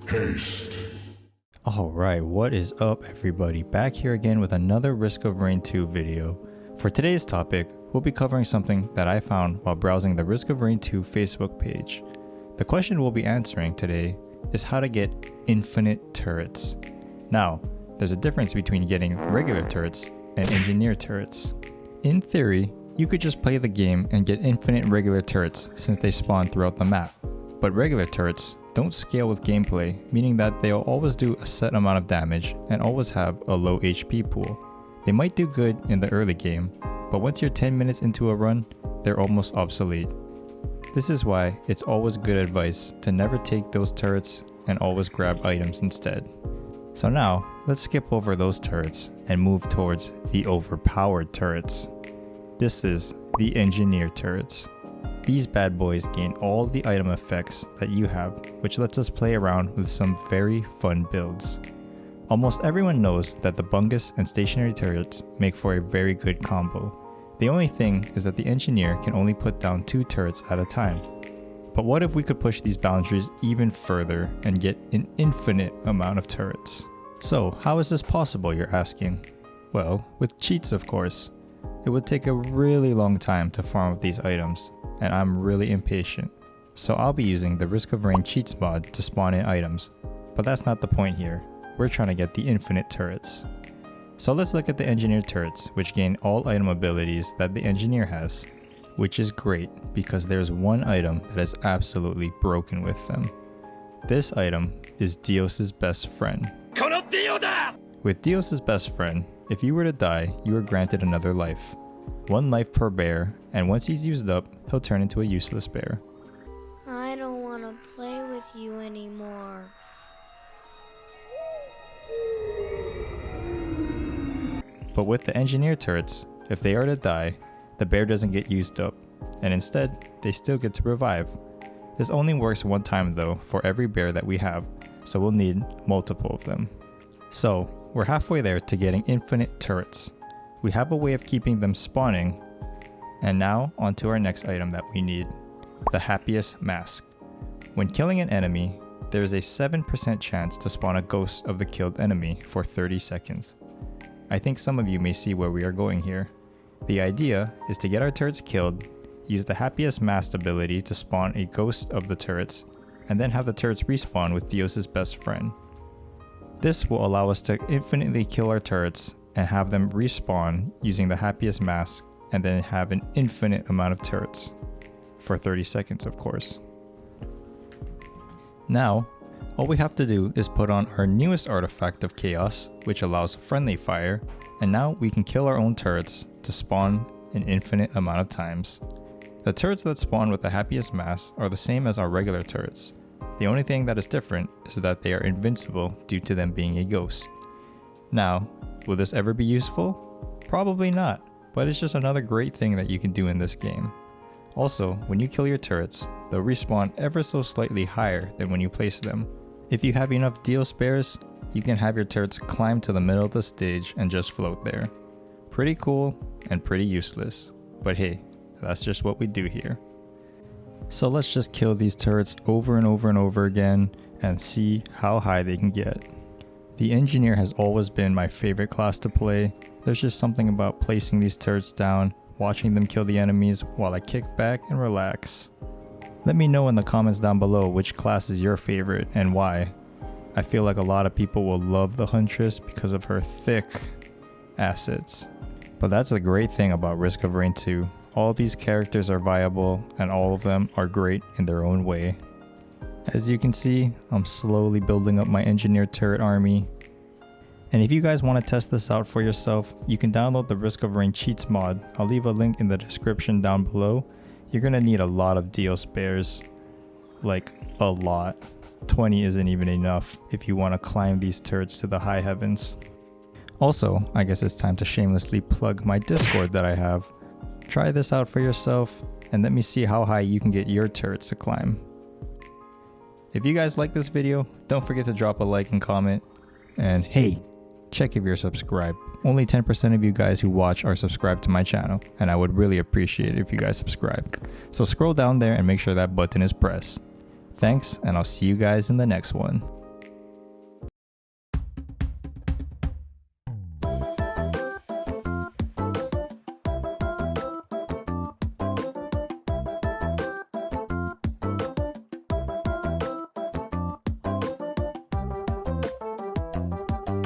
Haste. Alright, what is up everybody? Back here again with another Risk of Rain 2 video. For today's topic, we'll be covering something that I found while browsing the Risk of Rain 2 Facebook page. The question we'll be answering today is how to get infinite turrets. Now, there's a difference between getting regular turrets and engineer turrets. In theory, you could just play the game and get infinite regular turrets since they spawn throughout the map. But regular turrets don't scale with gameplay, meaning that they'll always do a set amount of damage and always have a low HP pool. They might do good in the early game, but once you're 10 minutes into a run, they're almost obsolete. This is why it's always good advice to never take those turrets and always grab items instead. So now, let's skip over those turrets and move towards the overpowered turrets. This is the engineer turrets. These bad boys gain all the item effects that you have, which lets us play around with some very fun builds. Almost everyone knows that the bungus and stationary turrets make for a very good combo. The only thing is that the engineer can only put down 2 turrets at a time. But what if we could push these boundaries even further and get an infinite amount of turrets? So how is this possible, you're asking? Well, with cheats of course. It would take a really long time to farm up these items, and I'm really impatient. So I'll be using the Risk of Rain cheats mod to spawn in items. But that's not the point here. We're trying to get the infinite turrets. So let's look at the engineer turrets, which gain all item abilities that the engineer has, which is great because there's one item that is absolutely broken with them. This item is Dios's best friend. With Dios's best friend, if you were to die, you are granted another life. 1 life per bear, and once he's used up, he'll turn into a useless bear. I don't want to play with you anymore. But with the engineer turrets, if they are to die, the bear doesn't get used up, and instead, they still get to revive. This only works one time though for every bear that we have, so we'll need multiple of them. So, we're halfway there to getting infinite turrets. We have a way of keeping them spawning, and now onto our next item that we need, the happiest mask. When killing an enemy, there is a 7% chance to spawn a ghost of the killed enemy for 30 seconds. I think some of you may see where we are going here. The idea is to get our turrets killed, use the happiest mask ability to spawn a ghost of the turrets, and then have the turrets respawn with Dios's best friend. This will allow us to infinitely kill our turrets and have them respawn using the happiest mask, and then have an infinite amount of turrets. For 30 seconds of course. Now, all we have to do is put on our newest artifact of chaos, which allows friendly fire, and now we can kill our own turrets to spawn an infinite amount of times. The turrets that spawn with the happiest mask are the same as our regular turrets. The only thing that is different is that they are invincible due to them being a ghost. Now, will this ever be useful? Probably not, but it's just another great thing that you can do in this game. Also, when you kill your turrets, they'll respawn ever so slightly higher than when you place them. If you have enough Dios bears, you can have your turrets climb to the middle of the stage and just float there. Pretty cool and pretty useless, but hey, that's just what we do here. So let's just kill these turrets over and over and over again and see how high they can get. The engineer has always been my favorite class to play. There's just something about placing these turrets down, watching them kill the enemies while I kick back and relax. Let me know in the comments down below which class is your favorite and why. I feel like a lot of people will love the Huntress because of her thick assets. But that's the great thing about Risk of Rain 2. All of these characters are viable and all of them are great in their own way. As you can see, I'm slowly building up my engineer turret army. And if you guys want to test this out for yourself, you can download the Risk of Rain cheats mod. I'll leave a link in the description down below. You're gonna need a lot of Dios bears. Like, a lot. 20 isn't even enough if you want to climb these turrets to the high heavens. Also, I guess it's time to shamelessly plug my Discord that I have. Try this out for yourself, and let me see how high you can get your turrets to climb. If you guys like this video, don't forget to drop a like and comment. And hey, check if you're subscribed. Only 10% of you guys who watch are subscribed to my channel, and I would really appreciate it if you guys subscribe. So scroll down there and make sure that button is pressed. Thanks, and I'll see you guys in the next one.